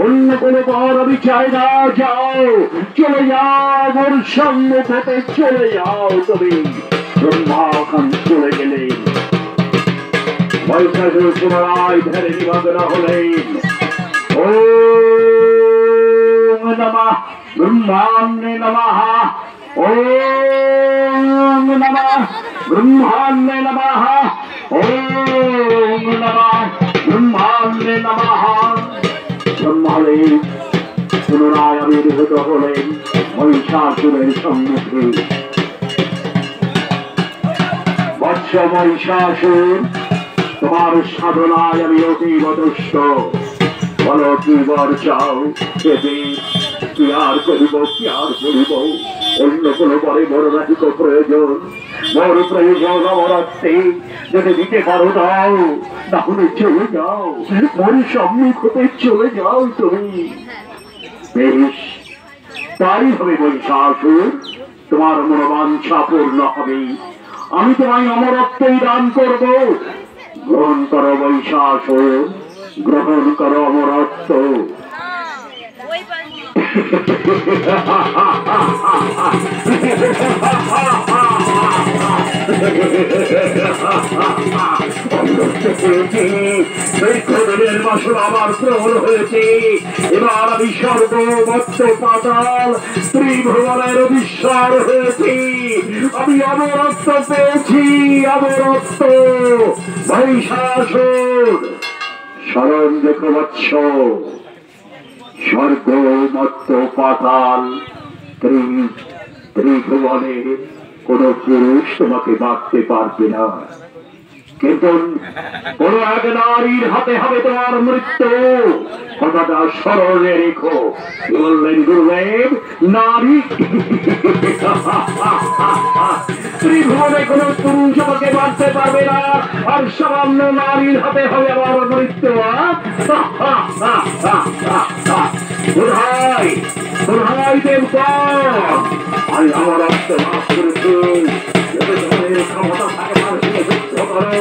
অন্য কোনো পর আমি চাই না। যাও, চলে যাও, মোর সম্মুখ হতে চলে যাও তুমি। ব্রহ্মাখান চলে গেলেন। মহিষাসুর পুনরায় ধ্যানে নিমগ্ন হলেন। ওম নমঃ ব্রহ্মাণ্যে নমঃ। ওম নমঃ ব্রহ্মাণ্যে নমঃ। ওম নমঃ ব্রহ্মাণ্যে নমঃ। ব্রহ্মদেব পুনরায় আবির্ভূত হলেন মহিষাসুরের সম্মুখে। বৎস মহিষাসুর, তোমার সাধনায় আমি অতীব তুষ্ট। বলো কি বর চাও দেবী? কি আর করিব, কি আর করিব? অন্য কোনো পরে বড় রাখিত প্রয়োজন, বড় প্রয়োজন অমরত্বে। যদি দিতে পারো দাও, তাহলে চলে যাও, মোর সম্মুখ হতে চলে যাও তুমি। বেশ, তাই হবে মহিষাসুর, তোমার মনোবাঞ্ছা পূর্ণ হবে। আমি তোমায় অমরত্বই দান করব। গ্রহণ করো মহিষাসুর, গ্রহণ করো অমরত্ব। দীর্ঘদিনের বাসনা আমার প্রবল হয়েছে। এবার আমি সর্বমত্ত পাতাল ত্রিভুবনের অধীশ্বর হয়েছি। আমি অমরত্ব পেয়েছি, অমরত্ব। মহিষাসুর, স্মরণ রেখো বৎস, স্বর্গ মত্ত পাতাল ত্রিভুবনে কোন পুরুষ তোমাকে বাঁধতে পারবে না। কিন্তু কোন এক নারীর হাতে হবে তোমার মৃত্যু। কথাটা স্মরণে রেখো। বললেন গুরুদেব, নারী ত্রিভুবনে কোন পুরুষ আমাকে বাঁধতে পারবে না, আর সামান্য নারীর হাতে হবে আমার মৃত্যু। কোথায় কোথায় দেবতা? আমি আমার রক্ত লাভ করেছি। ক্ষমতা থাকে মানুষকে যুদ্ধ করো।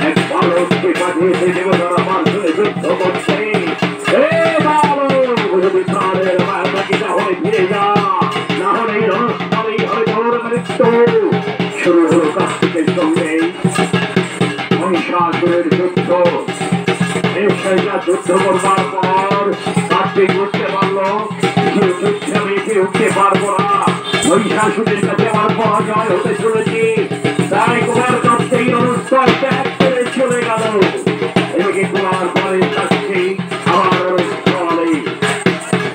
এক বালককে পাঠিয়েছে দেবতারা আমার সঙ্গে যুদ্ধ করছে। তাহলে ফিরে যা, না হলে এই রণস্থলেই হবে তোর মৃত্যু। শুরু হলো কার্তিকের সঙ্গে মহিষাসুরের যুদ্ধ। যুদ্ধ করবার পর কার্তিক বুঝতে পারলো যুদ্ধে আমি উঠতে পারবো না। মহিষাসুরের কাছে আমার পরাজয় হতে চলেছে। তাই কুমার কার্তিক রণস্থল ত্যাগ করে চলে গেল। এদিকে কুমার পরের কাছে আমার রণস্থলে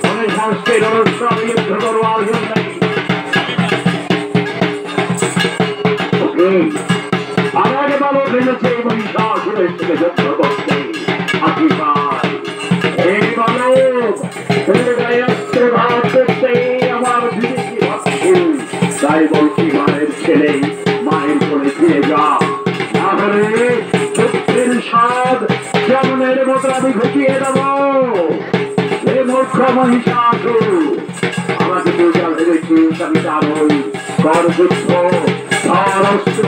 মহিষাসুরের রণস্থলে যুদ্ধ করবার জন্য আমাকে ভালো ভেবেছে মহিষাসুরের থেকে যুদ্ধ করতে। তাই বলছি মায়ের ছেলে, মায়ের কোলে ফিরে যা, তাহলে যুদ্ধের স্বাদ যেমনের মতো আমি ঘটিয়ে দেব। হে মূর্খ মহিষাসুর, আমাকে দুর্গা ভেবেছিস আমি জানই। কর যুদ্ধ, ধর অস্ত্র।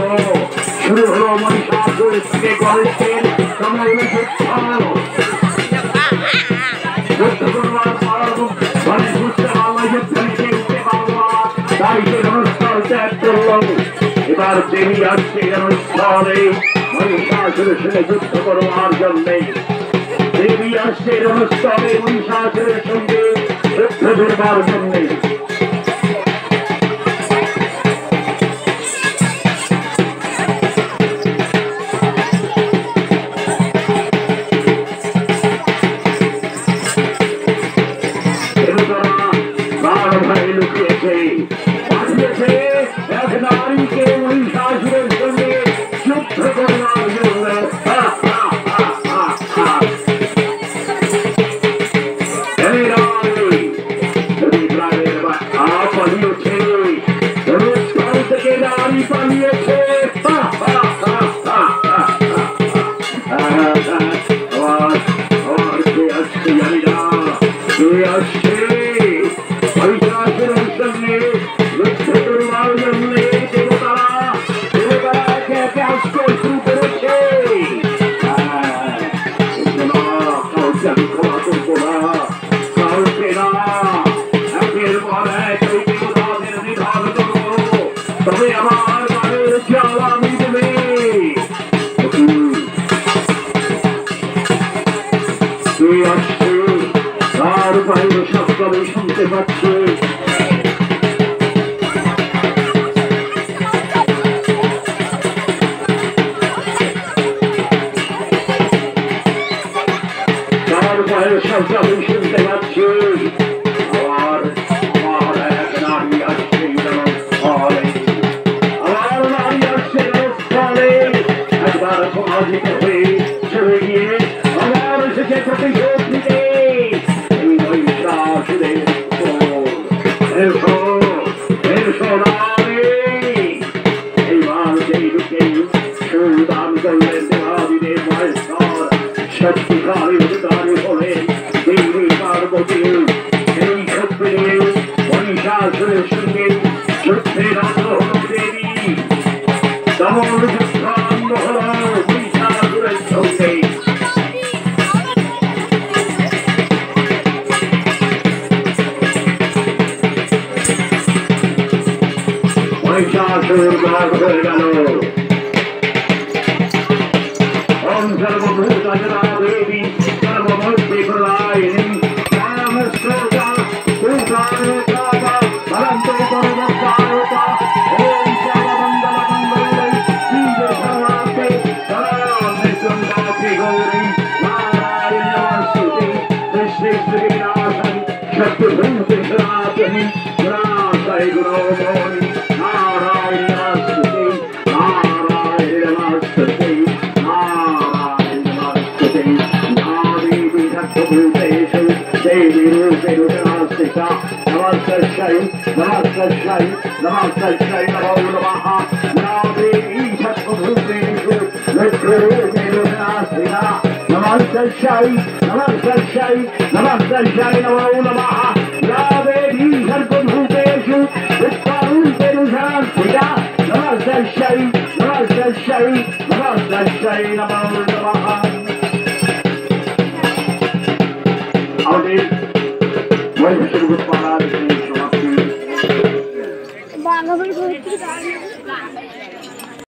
শুরু হলো মহিষাসুর থেকে গণেশের সময় যুদ্ধ। যুদ্ধ করবার পর গণেশ বুঝতে পারলো যুদ্ধ নিতে উঠতে পারবো না, তাই সে রণস্থল ত্যাগ করলো। এবার দেবী আসছে রণস্থলে মহিষাসুরের সঙ্গে যুদ্ধ করবার জন্যে। দেবী আসছে রণস্থলে মহিষাসুরের সঙ্গে যুদ্ধ করবার জন্যে। এগিয়ে আসছে তার বাইরে শব্দ আমি শুনতে পাচ্ছি তার বাইরে শব্দ আমি শুনতে পাচ্ছি আমার আমার এক নারী আসছে জনস্থলে আমার নারী আসছে জনস্থলে একবার সমাজিত হয়ে চলে গিয়ে আমার এসেছে প্রতিশোধ নিতে এই মহিষাসুরের এইবার যেই ঢুকে সুদান করলেন দেবাদিদেব মহেশ্বর সত্যিকারী অধিকারী হলে দেবী পার্বতী এই শক্তি নিয়ে মহিষাসুরের সঙ্গে যুদ্ধের আগ্রহ দেবী দমন যুদ্ধ আরম্ভ হল মহিষাসুরের সঙ্গে মহিষাসুর ভাগ হয়ে গেল ওম সর্বভূতাজনা দেবী সর্বমূর্তি প্রদায়িনী রামস্তোতা তুষারোতা ভরন্তো পরমস্তারোতা ওম সর্বমঙ্গল মঙ্গলে শিবে সর্বার্থে শরণে ত্র্যম্বকে গৌরী নারায়ণী নমস্তুতে সৃষ্টি স্থিতি বিনাশানি শত্রুভূতে সনাতনী গুণাশয় গুণমোহিনী নারায়ণী নমস্তুতে নারায়ণী নমস্তুতে देवी रूपे रुद्रास्तिका नमस्तस्यै नमस्तस्यै नमस्तस्यै नमो नमः या देवी सर्वभूतेषु रुद्ररूपे रुद्रास्तिका नमस्तस्यै नमस्तस्यै नमस्तस्यै नमो नमः या देवी सर्वभूतेषु रुद्ररूपे रुद्रास्तिका नमस्तस्यै नमस्तस्यै नमस्तस्यै नमो नमः আমাদের মহিষাসুর